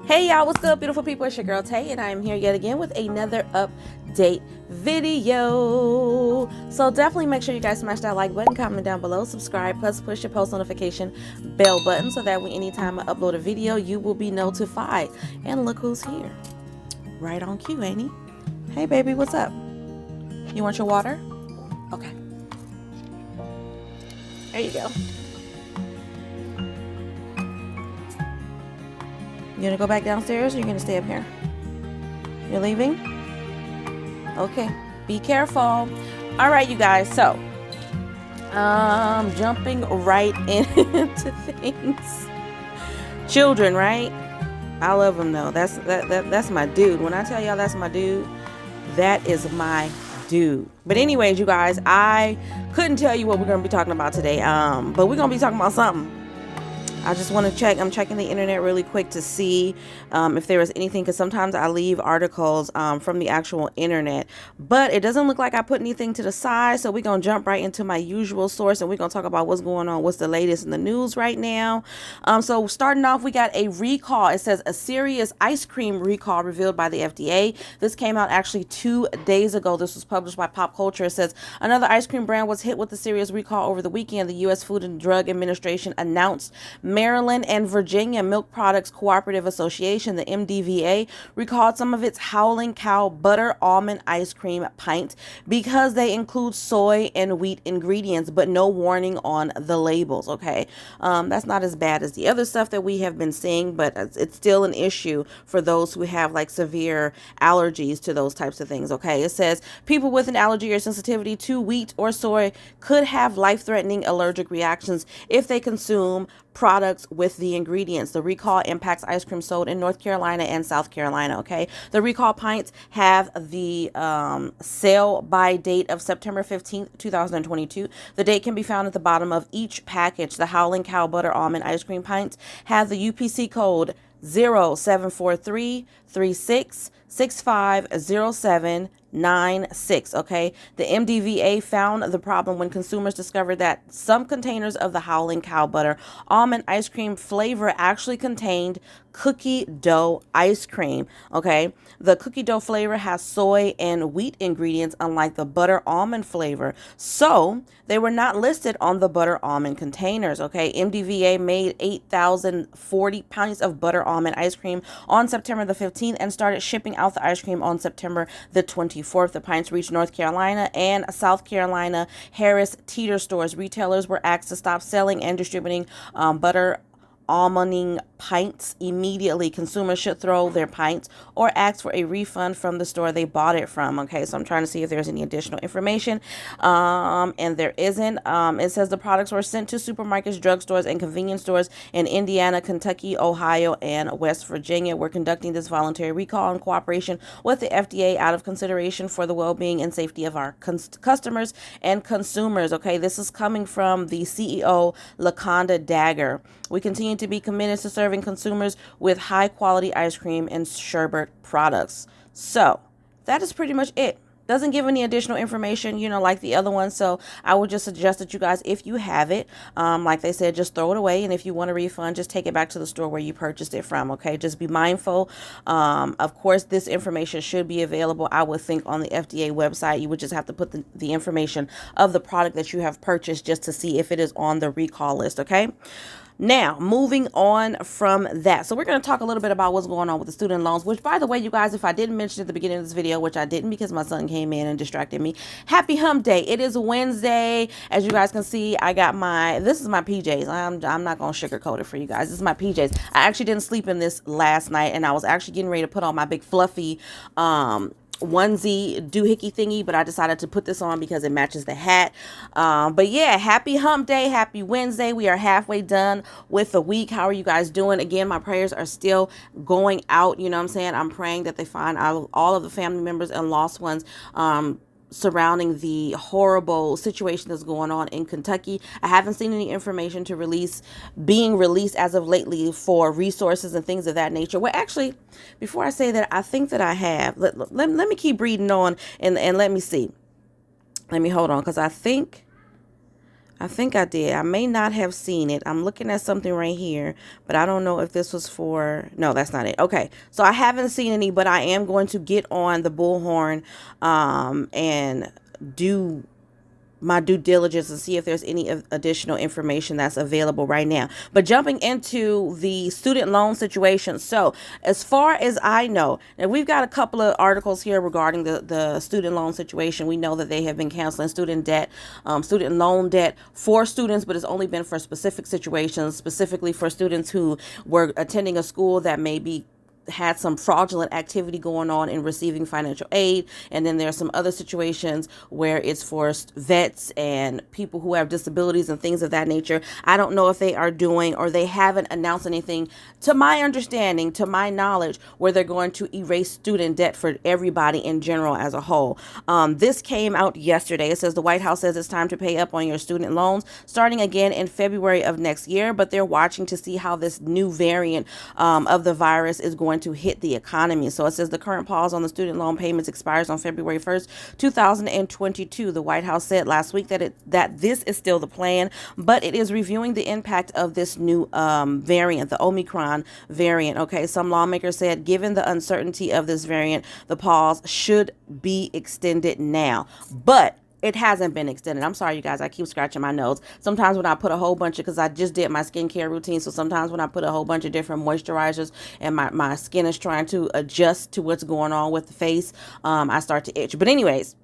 Hey y'all, what's up beautiful people? It's your girl Tay and I am here yet again with another update video. So definitely make sure you guys smash that like button, comment down below, subscribe, plus push your post notification bell button so that anytime I upload a video you will be notified. And look who's here. Right on cue, ain't he? Hey baby, what's up? You want your water? Okay. There you go. You gonna go back downstairs or you gonna stay up here? You're leaving? Okay, be careful. All right, you guys, so jumping right into things. Children, right? I love them though. That's my dude. When I tell y'all that's my dude, that is my dude. But anyways, you guys, I couldn't tell you what we're gonna be talking about today. But we're gonna be talking about something. I just want to check. I'm checking the internet really quick to see if there was anything, because sometimes I leave articles from the actual internet, but it doesn't look like I put anything to the side. So we're going to jump right into my usual source and we're going to talk about what's going on, what's the latest in the news right now. So starting off, we got a recall. It says a serious ice cream recall revealed by the FDA. This came out actually 2 days ago. This was published by Pop Culture. It says another ice cream brand was hit with a serious recall over the weekend. The U.S. Food and Drug Administration announced Maryland and Virginia Milk Products Cooperative Association, the MDVA, recalled some of its Howling Cow butter almond ice cream pints because they include soy and wheat ingredients, but no warning on the labels. Okay, that's not as bad as the other stuff that we have been seeing, but it's still an issue for those who have like severe allergies to those types of things. Okay, it says people with an allergy or sensitivity to wheat or soy could have life-threatening allergic reactions if they consume products with the ingredients. The recall impacts ice cream sold in North Carolina and South Carolina. Okay, the recall pints have the sale by date of September 15th 2022. The date can be found at the bottom of each package. The Howling Cow butter almond ice cream pints have the UPC code 074336650796. Okay, the MDVA found the problem when consumers discovered that some containers of the Howling Cow butter almond ice cream flavor actually contained cookie dough ice cream. Okay, the cookie dough flavor has soy and wheat ingredients, unlike the butter almond flavor, so they were not listed on the butter almond containers. Okay, MDVA made 8,040 pints of butter almond ice cream on September the 15th and started shipping out the ice cream on September the 24th. The pints reached North Carolina and South Carolina Harris Teeter stores. Retailers were asked to stop selling and distributing butter almonding pints immediately. Consumers should throw their pints or ask for a refund from the store they bought it from. Okay, so I'm trying to see if there's any additional information, and there isn't. It says the products were sent to supermarkets, drugstores, and convenience stores in Indiana, Kentucky, Ohio, and West Virginia. We're conducting this voluntary recall in cooperation with the FDA out of consideration for the well-being and safety of our customers and consumers. Okay, this is coming from the CEO, LaConda Dagger. We continue to be committed to serving consumers with high quality ice cream and sherbet products. So that is pretty much it. Doesn't give any additional information, you know, like the other one. So I would just suggest that you guys, if you have it, like they said, just throw it away. And if you want a refund, just take it back to the store where you purchased it from. Okay, just be mindful. Of course, this information should be available, I would think, on the FDA website. You would just have to put the information of the product that you have purchased just to see if it is on the recall list. Okay. Now, moving on from that. So we're going to talk a little bit about what's going on with the student loans, which, by the way, you guys, if I didn't mention at the beginning of this video, which I didn't because my son came in and distracted me, happy hump day. It is Wednesday. As you guys can see, I got this is my PJs. I'm not going to sugarcoat it for you guys. This is my PJs. I actually didn't sleep in this last night, and I was actually getting ready to put on my big fluffy, onesie doohickey thingy, but I decided to put this on because it matches the hat. But yeah, happy hump day, happy Wednesday. We are halfway done with the week. How are you guys doing? Again, my prayers are still going out. You know what I'm saying? I'm praying that they find all of the family members and lost ones surrounding the horrible situation that's going on in Kentucky. I haven't seen any information being released as of lately for resources and things of that nature. Well, actually, before I say that, I think that I have. Let me keep reading on and let me see. Let me hold on, because I think I think I did. I may not have seen it. I'm looking at something right here, but I don't know if this was for, no, that's not it. Okay. So I haven't seen any, but I am going to get on the Bullhorn, and do my due diligence and see if there's any additional information that's available right now. But jumping into the student loan situation. So as far as I know, and we've got a couple of articles here regarding the student loan situation. We know that they have been canceling student loan debt for students, but it's only been for specific situations, specifically for students who were attending a school that maybe had some fraudulent activity going on in receiving financial aid. And then there's some other situations where it's for vets and people who have disabilities and things of that nature. I don't know if they are doing, or they haven't announced anything, to my understanding, to my knowledge, where they're going to erase student debt for everybody in general as a whole. This came out yesterday. It says the White House says it's time to pay up on your student loans starting again in February of next year, but they're watching to see how this new variant of the virus is going to hit the economy. So it says the current pause on the student loan payments expires on February 1st, 2022. The White House said last week that this is still the plan, but it is reviewing the impact of this new variant, the Omicron variant. Okay, some lawmakers said given the uncertainty of this variant, the pause should be extended now. But it hasn't been extended. I'm sorry, you guys. I keep scratching my nose. Sometimes when I put a whole bunch of, because I just did my skincare routine. So sometimes when I put a whole bunch of different moisturizers and my skin is trying to adjust to what's going on with the face, I start to itch. But anyways,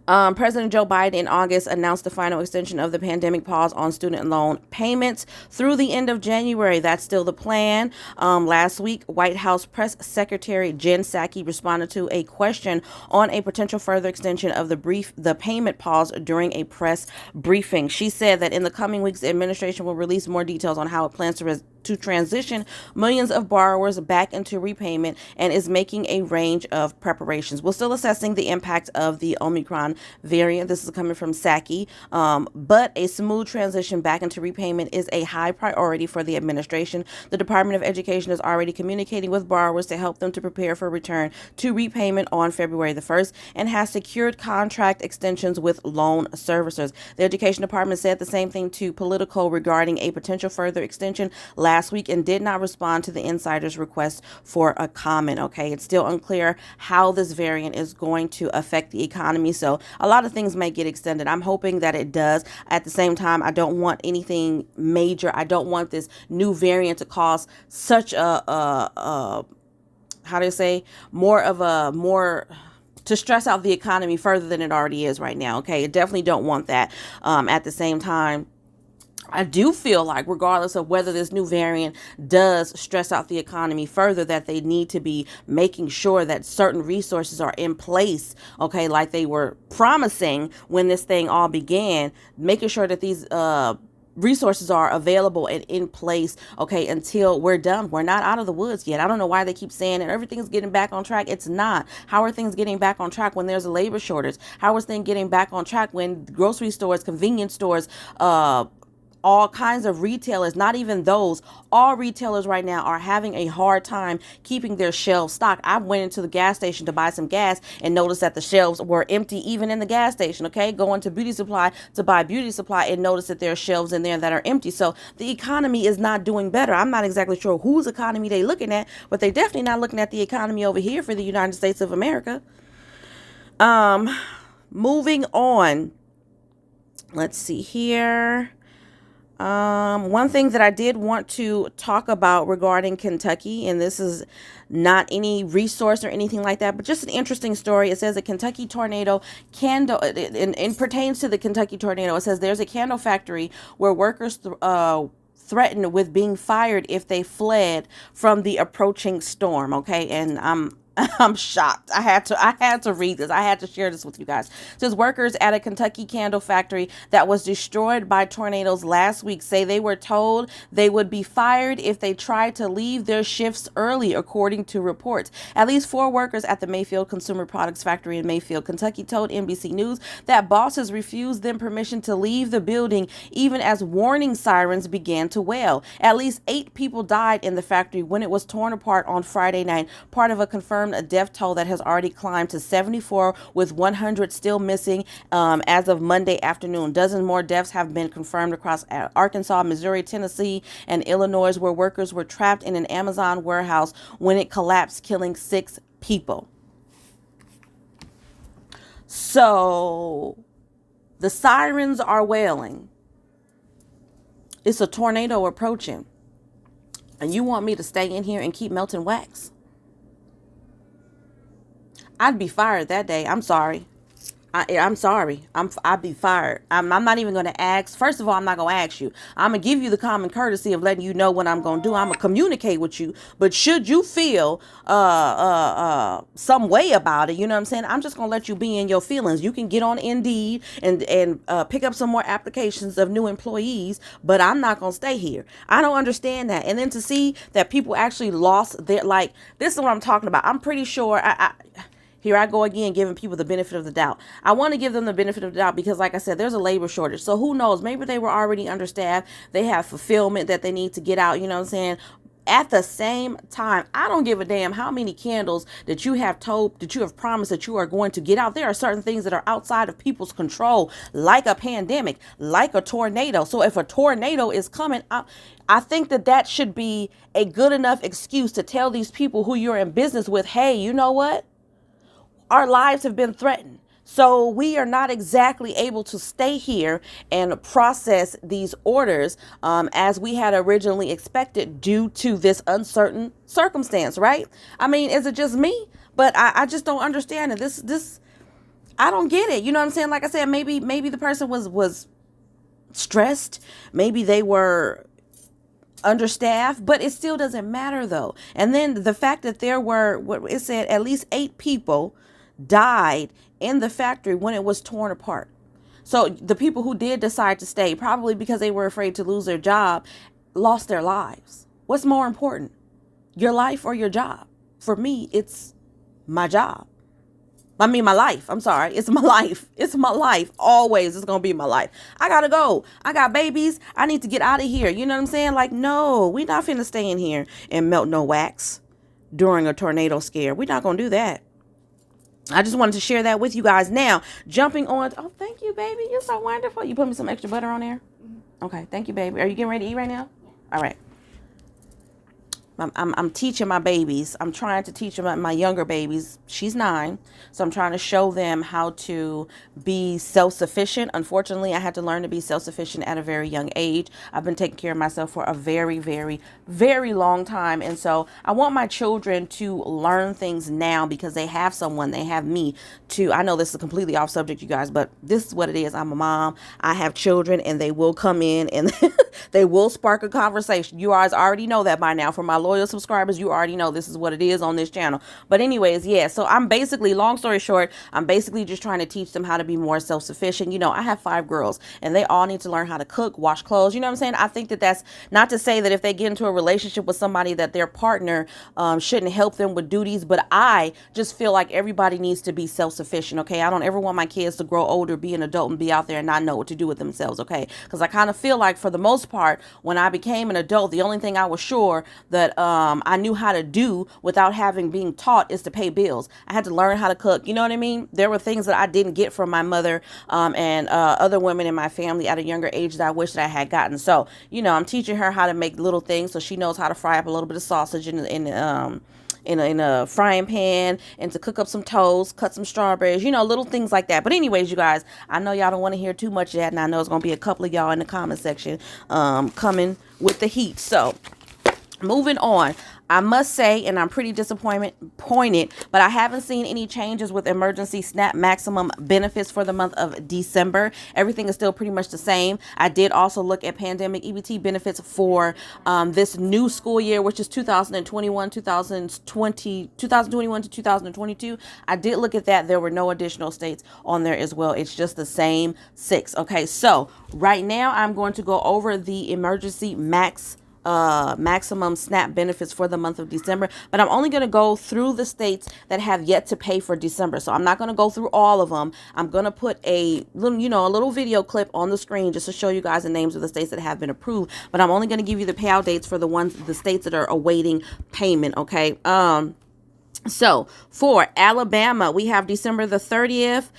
President Joe Biden in August announced the final extension of the pandemic pause on student loan payments through the end of January. That's still the plan. Last week, White House Press Secretary Jen Psaki responded to a question on a potential further extension of the payment pause during a press briefing. She said that in the coming weeks, the administration will release more details on how it plans to transition millions of borrowers back into repayment and is making a range of preparations. We're still assessing the impact of the Omicron variant. This is coming from Psaki, but a smooth transition back into repayment is a high priority for the administration. The Department of Education is already communicating with borrowers to help them to prepare for return to repayment on February the 1st and has secured contract extensions with loan servicers. The Education Department said the same thing to Politico regarding a potential further extension last week and did not respond to the insider's request for a comment. Okay, it's still unclear how this variant is going to affect the economy, so a lot of things may get extended. I'm hoping that it does. At the same time, I don't want anything major. I don't want this new variant to cause such how do you say, more to stress out the economy further than it already is right now. Okay, I definitely don't want that. At the same time, I do feel like regardless of whether this new variant does stress out the economy further, that they need to be making sure that certain resources are in place, okay, like they were promising when this thing all began, making sure that these resources are available and in place, okay, until we're done. We're not out of the woods yet. I don't know why they keep saying that everything's getting back on track. It's not. How are things getting back on track when there's a labor shortage? How is things getting back on track when grocery stores, convenience stores, all kinds of retailers, not even those, all retailers right now are having a hard time keeping their shelves stocked. I went into the gas station to buy some gas and noticed that the shelves were empty even in the gas station, okay? Going to beauty supply to buy beauty supply and notice that there are shelves in there that are empty. So the economy is not doing better. I'm not exactly sure whose economy they looking at, but they definitely not looking at the economy over here for the United States of America. Moving on. Let's see here. One thing that I did want to talk about regarding Kentucky, and this is not any resource or anything like that, but just an interesting story. It says a Kentucky tornado candle, and pertains to the Kentucky tornado. It says there's a candle factory where workers threatened with being fired if they fled from the approaching storm. Okay, and I'm shocked. I had to read this. I had to share this with you guys. It says workers at a Kentucky candle factory that was destroyed by tornadoes last week say they were told they would be fired if they tried to leave their shifts early, according to reports. At least 4 workers at the Mayfield Consumer Products Factory in Mayfield, Kentucky, told NBC News that bosses refused them permission to leave the building even as warning sirens began to wail. At least 8 people died in the factory when it was torn apart on Friday night, part of a confirmed confirmed death toll that has already climbed to 74, with 100 still missing as of Monday afternoon. Dozens more deaths have been confirmed across Arkansas, Missouri, Tennessee, and Illinois, where workers were trapped in an Amazon warehouse when it collapsed, killing 6 people. So the sirens are wailing. It's a tornado approaching. And you want me to stay in here and keep melting wax? I'd be fired that day. I'm sorry. I'm sorry. I'd be fired. I'm not even going to ask. First of all, I'm not going to ask you. I'm going to give you the common courtesy of letting you know what I'm going to do. I'm going to communicate with you. But should you feel some way about it, you know what I'm saying? I'm just going to let you be in your feelings. You can get on Indeed and pick up some more applications of new employees, but I'm not going to stay here. I don't understand that. And then to see that people actually lost their, like, this is what I'm talking about. I'm pretty sure here I go again, giving people the benefit of the doubt. I want to give them the benefit of the doubt because, like I said, there's a labor shortage. So who knows? Maybe they were already understaffed. They have fulfillment that they need to get out. You know what I'm saying? At the same time, I don't give a damn how many candles that you have told, that you have promised that you are going to get out. There are certain things that are outside of people's control, like a pandemic, like a tornado. So if a tornado is coming, I think that should be a good enough excuse to tell these people who you're in business with, hey, you know what? Our lives have been threatened. So we are not exactly able to stay here and process these orders as we had originally expected due to this uncertain circumstance, right? I mean, is it just me? But I just don't understand it. This, I don't get it. You know what I'm saying? Like I said, maybe the person was stressed. Maybe they were understaffed, but it still doesn't matter though. And then the fact that there were, what it said, at least 8 people died in the factory when it was torn apart. So the people who did decide to stay, probably because they were afraid to lose their job, lost their lives. What's more important, your life or your job? For me, it's my job. I mean, my life. I'm sorry. It's my life. It's my life. Always. It's going to be my life. I got to go. I got babies. I need to get out of here. You know what I'm saying? Like, no, we're not finna stay in here and melt no wax during a tornado scare. We're not going to do that. I just wanted to share that with you guys. Now, jumping on. Oh, thank you, baby. You're so wonderful. You put me some extra butter on there? Okay. Thank you, baby. Are you getting ready to eat right now? All right. I'm teaching my babies. I'm trying to teach my younger babies. She's 9. So I'm trying to show them how to be self-sufficient. Unfortunately, I had to learn to be self-sufficient at a very young age. I've been taking care of myself for a very, very, very long time. And so I want my children to learn things now because they have someone, they have me to, I know this is completely off subject, you guys, but this is what it is. I'm a mom. I have children and they will come in and they will spark a conversation. You guys already know that by now. For my loyal subscribers, you already know this is what it is on this channel. But anyways, yeah, so I'm basically, long story short, I'm basically just trying to teach them how to be more self-sufficient. You know, I have 5 girls and they all need to learn how to cook, wash clothes. You know what I'm saying? I think that that's not to say that if they get into a relationship with somebody that their partner shouldn't help them with duties, but I just feel like everybody needs to be self-sufficient. Okay, I don't ever want my kids to grow older, be an adult, and be out there and not know what to do with themselves. Okay, because I kind of feel like for the most part, when I became an adult, the only thing I was sure that I knew how to do without having being taught is to pay bills. I had to learn how to cook. You know what I mean? There were things that I didn't get from my mother and other women in my family at a younger age that I wish that I had gotten. So, you know, I'm teaching her how to make little things so she knows how to fry up a little bit of sausage in a frying pan and to cook up some toast, cut some strawberries, you know, little things like that. But anyways, you guys, I know y'all don't want to hear too much of that, and I know it's going to be a couple of y'all in the comment section coming with the heat. So moving on, I must say, and I'm pretty disappointed, but I haven't seen any changes with emergency SNAP maximum benefits for the month of December. Everything is still pretty much the same. I did also look at pandemic EBT benefits for this new school year, which is 2021 to 2022. I did look at that. There were no additional states on there as well. It's just the same 6. Okay, so right now I'm going to go over the emergency maximum SNAP benefits for the month of December, but I'm only going to go through the states that have yet to pay for December. So I'm not going to go through all of them. I'm going to put a little, you know, a little video clip on the screen just to show you guys the names of the states that have been approved, but I'm only going to give you the payout dates for the states that are awaiting payment. Okay. So for Alabama, we have December the 30th.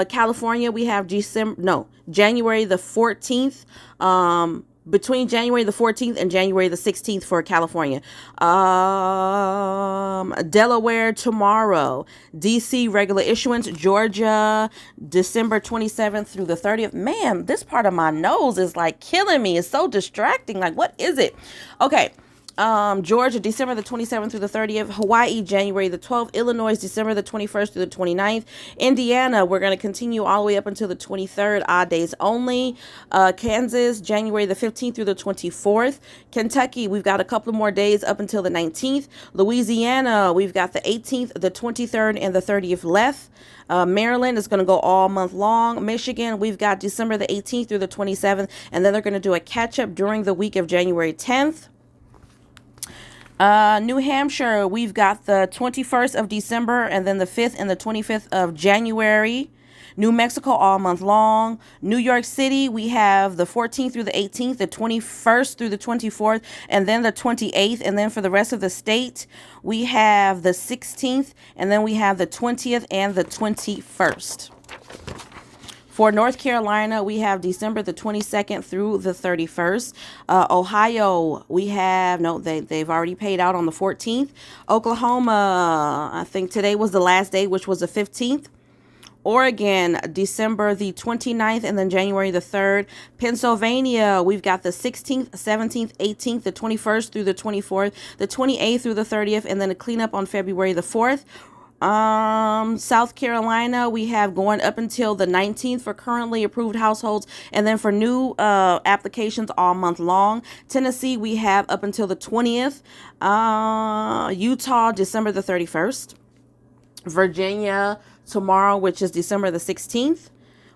California, we have January the 14th. Between January the 14th and January the 16th for California. Delaware tomorrow. DC regular issuance. Georgia December 27th through the 30th. Man, this part of my nose is like killing me. It's so distracting. Like, what is it? Okay. Georgia, December the 27th through the 30th. Hawaii, January the 12th. Illinois, December the 21st through the 29th. Indiana, we're going to continue all the way up until the 23rd, odd days only. Kansas, January the 15th through the 24th. Kentucky, we've got a couple more days up until the 19th. Louisiana, we've got the 18th, the 23rd, and the 30th left. Maryland is going to go all month long. Michigan, we've got December the 18th through the 27th, and then they're going to do a catch-up during the week of January 10th. New Hampshire, we've got the 21st of December and then the 5th and the 25th of January. New Mexico all month long. New York City, we have the 14th through the 18th, the 21st through the 24th, and then the 28th. And then for the rest of the state, we have the 16th, and then we have the 20th and the 21st. For North Carolina, we have December the 22nd through the 31st. Ohio, we have, no, they've already paid out on the 14th. Oklahoma, I think today was the last day, which was the 15th. Oregon, December the 29th and then January the 3rd. Pennsylvania, we've got the 16th, 17th, 18th, the 21st through the 24th, the 28th through the 30th, and then a cleanup on February the 4th. South Carolina, we have going up until the 19th for currently approved households, and then for new applications all month long. Tennessee, we have up until the 20th. Utah, December the 31st. Virginia tomorrow, which is December the 16th.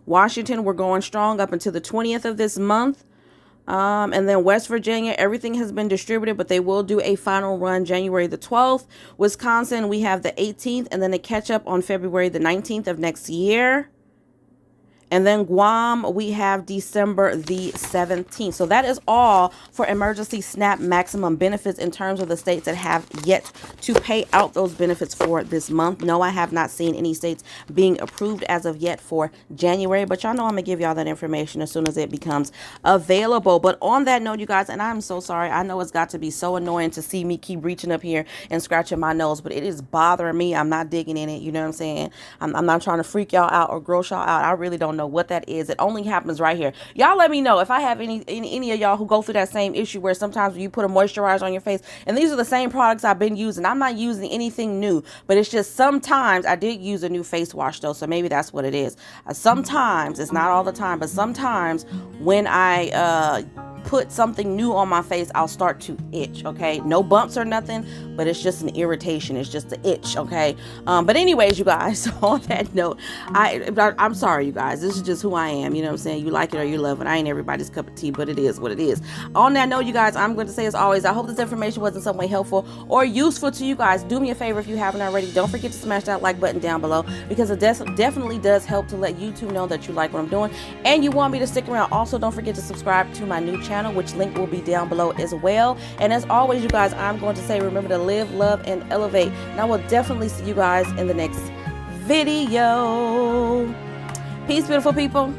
Washington, we're going strong up until the 20th of this month. And then West Virginia, everything has been distributed, but they will do a final run January the 12th. Wisconsin, we have the 18th, and then a catch up on February the 19th of next year. And then Guam, we have December the 17th. So that is all for emergency SNAP maximum benefits in terms of the states that have yet to pay out those benefits for this month. No, I have not seen any states being approved as of yet for January, but y'all know I'm gonna give y'all that information as soon as it becomes available. But on that note, you guys, and I'm so sorry, I know it's got to be so annoying to see me keep reaching up here and scratching my nose, but it is bothering me. I'm not digging in it, you know what I'm saying? I'm not trying to freak y'all out or gross y'all out. I really don't know what that is. It only happens right here. Y'all let me know if I have any of y'all who go through that same issue where sometimes you put a moisturizer on your face, and these are the same products I've been using. I'm not using anything new, but it's just sometimes I did use a new face wash though, so maybe that's what it is. Sometimes, it's not all the time, but sometimes when I put something new on my face, I'll start to itch. Okay, no bumps or nothing, but it's just an irritation. It's just an itch. Okay, but anyways, you guys, on that note, I'm sorry, you guys, this is just who I am. You know what I'm saying? You like it or you love it. I ain't everybody's cup of tea, but it is what it is. On that note, you guys, I'm going to say as always, I hope this information was in some way helpful or useful to you guys. Do me a favor if you haven't already, don't forget to smash that like button down below, because it definitely does help to let YouTube know that you like what I'm doing and you want me to stick around. Also, don't forget to subscribe to my new channel, which link will be down below as well. And as always, you guys, I'm going to say, remember to live, love, and elevate. And I will definitely see you guys in the next video. Peace, beautiful people.